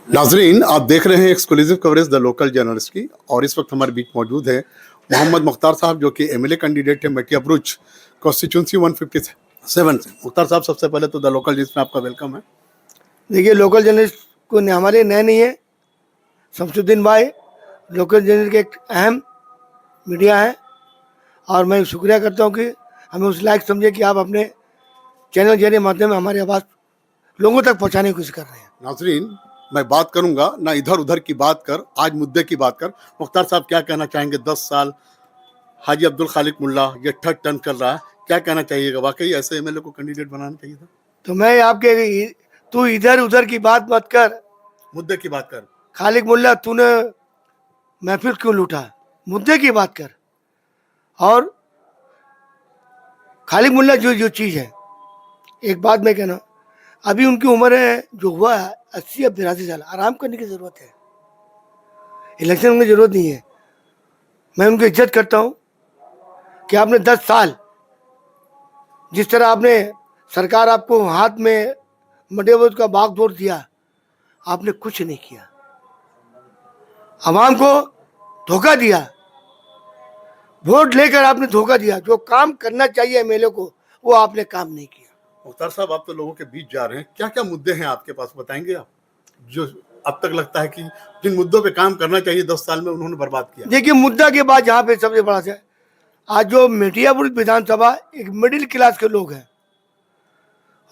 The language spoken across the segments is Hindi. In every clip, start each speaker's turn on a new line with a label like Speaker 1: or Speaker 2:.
Speaker 1: नाजरीन, आप देख रहे हैं exclusive coverage the local journalist की। और इस वक्त हमारे बीच मौजूद है मोहम्मद मुख्तार साहब, जो कि एमएलए कैंडिडेट है मटिया बुरुज कॉन्स्टिट्यूंसी 157 से। मुख्तार साहब, सबसे पहले तो द लोकल जिसमें आपका वेलकम है।
Speaker 2: देखिए, लोकल जर्नलिस्ट को हमारे नए नहीं है। शमसुद्दीन भाई लोकल जर्नलिस्ट के एक अहम मीडिया है और मैं शुक्रिया करता हूँ कि हमें उस लायक समझे कि आप अपने चैनल जरिए माध्यम में हमारी आवाज़ लोगों तक पहुँचाने की कोशिश कर रहे हैं।
Speaker 1: नाजरीन, मैं बात करूंगा ना इधर उधर की बात कर, आज मुद्दे की बात कर। मुख्तार साहब, क्या कहना चाहेंगे? 10 साल हाजी अब्दुल खालिक मुल्ला, ये थर्ड टर्म चल रहा है, क्या कहना चाहिएगा? वाकई ऐसे एमएलए को कैंडिडेट बनाना चाहिए था?
Speaker 2: तो मैं आपके तू इधर उधर की बात मत कर,
Speaker 1: मुद्दे की बात कर।
Speaker 2: खालिक मुल्ला तूने महफिल क्यों लूटा, मुद्दे की बात कर। और खालिक मुल्ला जो जो चीज़ है, एक बात मैं कहना, अभी उनकी उम्र है जो हुआ है 80 या 82 साल, आराम करने की ज़रूरत है। इलेक्शन में ज़रूरत नहीं है। मैं उनकी इज्जत करता हूँ कि आपने 10 साल जिस तरह आपने सरकार आपको हाथ में मडेबोध का बागडोर दिया, आपने कुछ नहीं किया, आवाम को धोखा दिया, वोट लेकर आपने धोखा दिया। जो काम करना चाहिए एमएलए को, वो आपने काम नहीं किया।
Speaker 1: मुख्तार साहब, आप तो लोगों के बीच जा रहे हैं, क्या क्या मुद्दे हैं आपके पास, बताएंगे आप, जो अब तक लगता है कि जिन मुद्दों पे काम करना चाहिए 10 साल में उन्होंने बर्बाद किया?
Speaker 2: देखिए, मुद्दा के बाद जहाँ पे सबसे बड़ा है, आज जो मिटियापुर विधानसभा एक मिडिल क्लास के लोग हैं,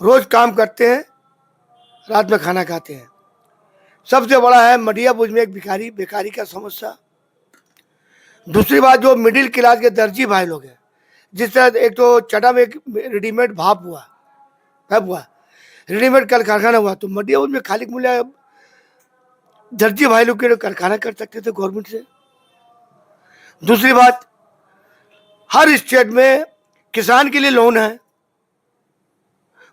Speaker 2: रोज काम करते हैं, रात में खाना खाते हैं। सबसे बड़ा है मटियापुर में एक बेकारी का समस्या। दूसरी बात, जो मिडिल क्लास के दर्जी भाई लोग हैं, जिस तरह एक तो चटा में एक रेडीमेड भाप हुआ, रेडीमेड कल कारखाना हुआ, तो मटियापुर में खालिक मुल्ला दर्जी भाई लोग के कारखाना कर सकते थे गवर्नमेंट से। दूसरी बात, हर स्टेट में किसान के लिए लोन है,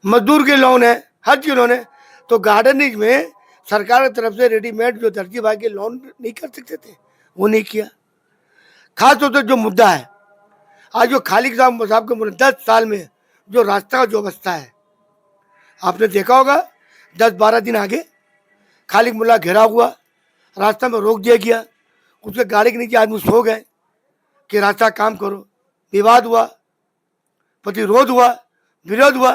Speaker 2: मजदूर के लोन है, हर चीज लोन है। तो गार्डनिंग में सरकार की तरफ से रेडीमेड जो दर्जी भाई के लोन नहीं कर सकते थे, वो नहीं किया। खास तौर पर जो मुद्दा है आज जो खालिक साहब के 10 साल में जो रास्ता का जो अवस्था है, आपने देखा होगा। 10-12 दिन आगे खालिक मुल्ला घेरा हुआ, रास्ता में रोक दिया गया, उसके गाड़ी के नीचे आदमी सो गए कि रास्ता काम करो। विवाद हुआ, प्रतिरोध हुआ, विरोध हुआ।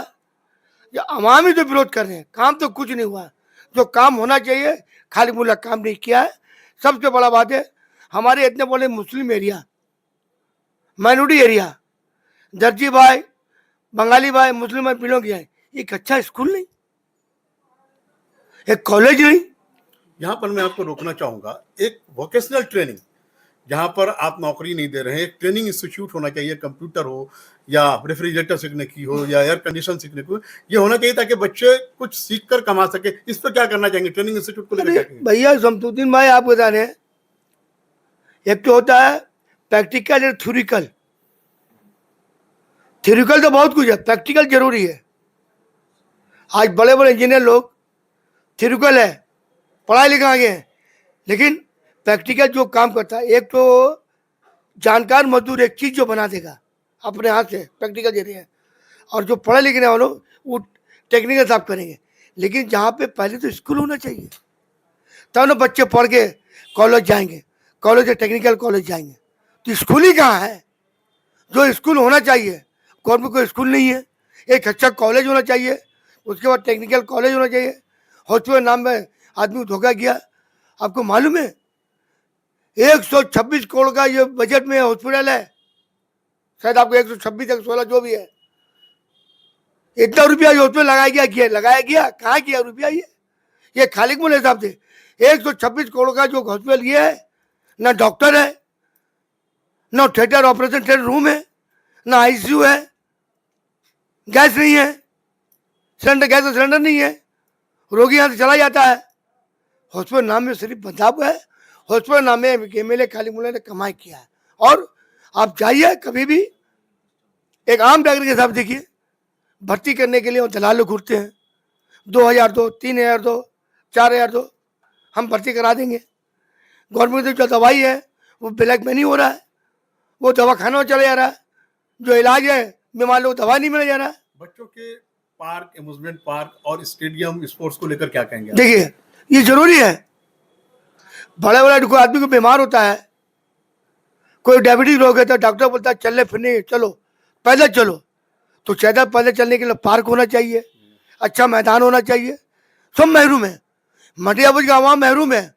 Speaker 2: ये आवाम ही तो विरोध कर रहे हैं, काम तो कुछ नहीं हुआ। जो काम होना चाहिए खालिक मुल्ला काम नहीं किया है। सबसे बड़ा बात है, हमारे इतने बड़े मुस्लिम एरिया, माइनॉरिटी एरिया, दर्जी भाई, बंगाली भाई, मुस्लिम भाई बिलोंग किया है, एक अच्छा स्कूल नहीं, एक कॉलेज नहीं।
Speaker 1: यहाँ पर मैं आपको रोकना चाहूंगा। एक वोकेशनल ट्रेनिंग, जहाँ पर आप नौकरी नहीं दे रहे हैं, एक ट्रेनिंग इंस्टीट्यूट होना चाहिए, कंप्यूटर हो या रेफ्रिजरेटर सीखने की हो या एयर कंडीशन सीखने की हो, ये होना चाहिए ताकि बच्चे कुछ सीख कर कमा सके। इस पर क्या करना चाहेंगे? ट्रेनिंग इंस्टीट्यूट को लेकर क्या कहेंगे?
Speaker 2: भैया शमसुद्दीन भाई, आप बता रहे हैं, एक तो होता है प्रैक्टिकल और थ्योरिकल। थ्योरिकल तो बहुत कुछ है, प्रैक्टिकल जरूरी है। आज बड़े बड़े इंजीनियर लोग थ्योरिकल है, पढ़ाई लिखा आगे हैं, लेकिन प्रैक्टिकल जो काम करता है, एक तो जानकार मजदूर एक चीज़ जो बना देगा अपने हाथ से, प्रैक्टिकल जरिए है। और जो पढ़े लिखने वाले वो टेक्निकल साफ करेंगे। लेकिन जहाँ पे पहले तो स्कूल होना चाहिए, तब ना बच्चे पढ़ के कॉलेज जाएंगे, कॉलेज से टेक्निकल कॉलेज जाएंगे। तो स्कूल ही कहाँ है? जो स्कूल होना चाहिए, गवर्नमेंट को स्कूल नहीं है। एक अच्छा कॉलेज होना चाहिए, उसके बाद टेक्निकल कॉलेज होना चाहिए। हॉस्पिटल नाम में आदमी धोखा किया। आपको मालूम है 126 करोड़ का ये बजट में हॉस्पिटल है, शायद आपको 126 116 जो भी है, इतना रुपया हॉस्पिटल लगाया गया कहाँ किया रुपया? ये खालिक मुल्ला हिसाब से 126 करोड़ का जो हॉस्पिटल ये है, ना डॉक्टर है, ना थिएटर ऑपरेशन थिएटर रूम है, ना आईसीयू है, गैस नहीं है, गैस का सिलेंडर नहीं है, रोगी यहाँ से चला जाता है। हॉस्पिटल नाम में सिर्फ बदलाव है, हॉस्पिटल नाम में एमएलए खालिक मुल्ला ने कमाई किया है। और आप जाइए कभी भी, एक आम डॉक्टर के हिसाब देखिए, भर्ती करने के लिए वो दलाल लोग घूरते हैं, 2000 दो, 3000 दो, 4000 दो, हम भर्ती करा देंगे। गवर्नमेंट की जो दवाई है वो ब्लैक में नहीं हो रहा है, वो दवा खाना में चला जा रहा है। जो इलाज है बीमार लोग दवा नहीं मिला जा रहा है।
Speaker 1: बच्चों के पार्क, एम्यूजमेंट पार्क और स्टेडियम, स्पोर्ट्स को लेकर क्या कहेंगे?
Speaker 2: देखिए, ये जरूरी है। बड़े बड़े कोई आदमी को बीमार होता है, कोई डायबिटीज रोग है, तो डॉक्टर बोलता है चलने फिरने चलो, पैदल चलो, तो ज्यादा पैदल चलने के लिए पार्क होना चाहिए, अच्छा मैदान होना चाहिए। सब महरूम है, मटियाबुज का आवाम महरूम है।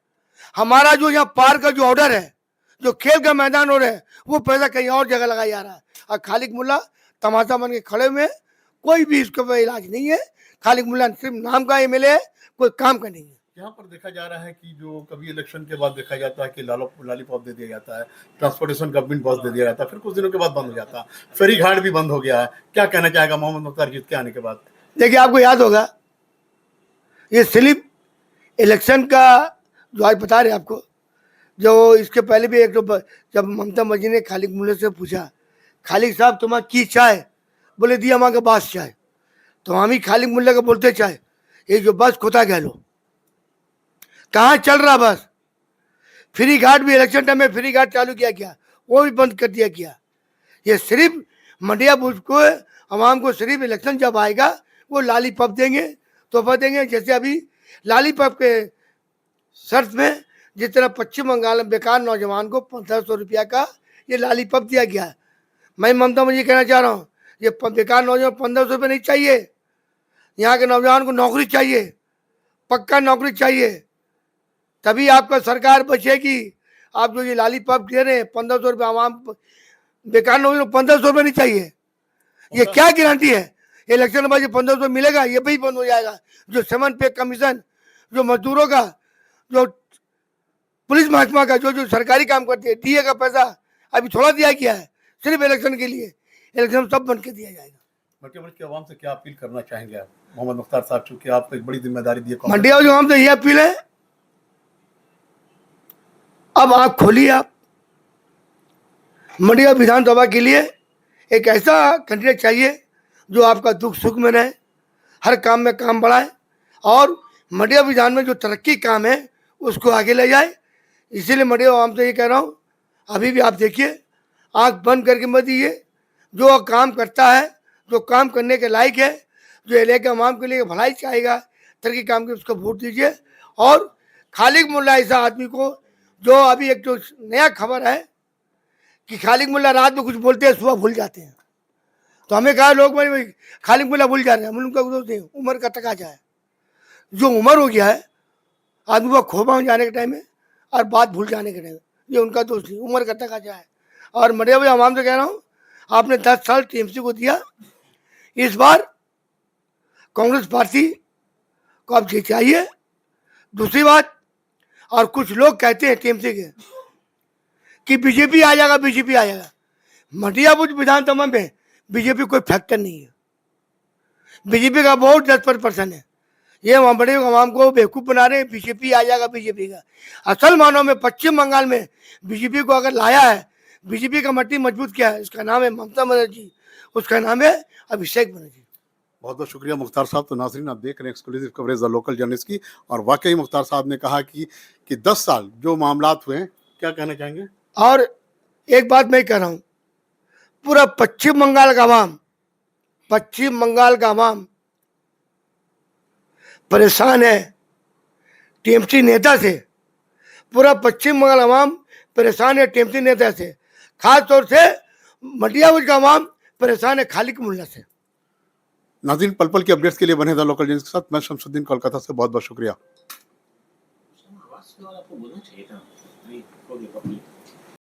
Speaker 2: हमारा जो यहाँ पार्क का जो ऑर्डर है, जो खेल का मैदान हो रहा है, वो पैसा कहीं और जगह लगाया जा रहा है। और खालिक मुल्ला तमाशा बन के खड़े हुए हैं, कोई भी इसके पर इलाज नहीं है। खालिक मुल्ला सिर्फ नाम का एमएलए है, कोई काम का नहीं है।
Speaker 1: यहाँ पर देखा जा रहा है कि जो कभी इलेक्शन के बाद देखा जाता है कि लॉलीपॉप दे दिया जाता है, ट्रांसपोर्टेशन गवर्नमेंट बस दे दिया जाता है, फिर कुछ दिनों के बाद बंद हो जाता है, फेरी घाट भी बंद हो गया है। क्या कहना चाहेगा मोहम्मद मुख्तार जीत के आने के बाद?
Speaker 2: देखिए, आपको याद होगा ये स्लिप इलेक्शन का जो आज बता रहे आपको, जो इसके पहले भी एक तो जब ममता बनर्जी ने खालिक मुल्ला से पूछा, खालिक साहब तुम्हारा की चाय, बोले दिया माँ का बास चाय, तो हम ही खालिक मुल्ला का बोलते चाय, ये जो बस खोता गया लो, कहाँ चल रहा बस। फ्री घाट भी इलेक्शन टाइम में फ्री घाट चालू किया क्या, वो भी बंद कर दिया क्या। ये सिर्फ मंडियाबुज को आवाम को सिर्फ इलेक्शन जब आएगा वो लालीपॉप देंगे, तोहफा देंगे। जैसे अभी लालीपॉप के शर्त में जिस तरह पश्चिम बंगाल में बेकार नौजवान को 1500 रुपया का ये लालीपॉप दिया गया है। मैं ममता मुझे कहना चाह रहा हूँ, ये बेकार नौजवान 1500 रुपये नहीं चाहिए, यहाँ के नौजवान को नौकरी चाहिए, पक्का नौकरी चाहिए, तभी आपका सरकार बचेगी। आप जो ये लालीपॉप दे रहे हैं 1500 रुपये आवाम बेकार नौजवान 1500 रुपये नहीं चाहिए, ये क्या गारंटी है इलेक्शन के बाद ये 1500 मिलेगा? ये भी बंद हो जाएगा। जो 7 पे कमीशन, जो मजदूरों का, जो पुलिस महकमा का, जो सरकारी काम करते हैं, डीए का पैसा अभी थोड़ा दिया गया है सिर्फ इलेक्शन के लिए, इलेक्शन सब बंद कर दिया जाएगा।
Speaker 1: मटियाबुज के आवाम से क्या अपील करना चाहेंगे आप मोहम्मद मुख्तार साहब, चूंकि आपको एक बड़ी जिम्मेदारी दी है?
Speaker 2: मटियाबुज आवाम से ये अपील है, अब आँख खोलिए। आप मटियाबुज विधानसभा के लिए एक ऐसा कैंडिडेट चाहिए जो आपका दुख सुख में रहे, हर काम में काम बढ़ाए, और मटियाबुज विधान में जो तरक्की काम है उसको आगे ले जाए। इसीलिए मटियाबुज आवाम से ये कह रहा हूँ, अभी भी आप देखिए, आँख बंद करके मत दीजिए। जो काम करता है, जो काम करने के लायक है, जो इलाके आवाम के लिए भलाई चाहेगा, तरक्की काम के, उसको वोट दीजिए। और खालिक मुल्ला ऐसा आदमी को, जो अभी एक जो नया खबर है कि खालिक मुल्ला रात में कुछ बोलते हैं, सुबह भूल जाते हैं, तो हमें कहा लोग भाई खालिक मुल्ला भूल जा रहे हैं, हम उनका दोस्त नहीं, उम्र का तकाजा है। जो उम्र हो गया है आदमी को, खोपा जाने के टाइम में और बात भूल जाने के टाइम में, ये उनका दोस्त नहीं, उम्र का तकाजा है। और मटियाबुज आवाम से कह रहा हूँ, आपने 10 साल टीएमसी को दिया, इस बार कांग्रेस पार्टी को आप चाहिए। दूसरी बात, और कुछ लोग कहते हैं टीएमसी के कि बीजेपी आ जाएगा, बीजेपी आ जाएगा। मटियाबुज विधानसभा में बीजेपी कोई फैक्टर नहीं है, बीजेपी का बहुत 10% है। ये वहाँ बड़े आवाम को बेवकूफ़ बना रहे हैं, बीजेपी आ जाएगा बीजेपी का। असल मानों में पश्चिम बंगाल में बीजेपी को अगर लाया है, बीजेपी का मट्टी मजबूत किया है, इसका नाम है ममता बनर्जी, उसका नाम है अभिषेक बनर्जी।
Speaker 1: बहुत बहुत शुक्रिया मुख्तार साहब। तो नाज़रीन, आप देख रहे हैं exclusive coverage the local journalist की, और वाकई मुख्तार साहब ने कहा कि 10 साल जो मामलात हुए हैं, क्या कहना चाहेंगे?
Speaker 2: और एक बात मैं कह रहा हूँ, पूरा पश्चिम बंगाल का आवाम, पश्चिम बंगाल का आवाम परेशान है टीएमसी नेता से। पूरा पश्चिम बंगाल आवाम परेशान है टीएमसी नेता से, खास तौर से मटियाबुज का आवाम परेशान है खालिक मुल्ला से।
Speaker 1: नाज़रीन, पल पल की अपडेट्स के लिए बने द लोकल जर्नलिस्ट के साथ मैं शमसुद्दीन, कोलकाता से। बहुत बहुत शुक्रिया।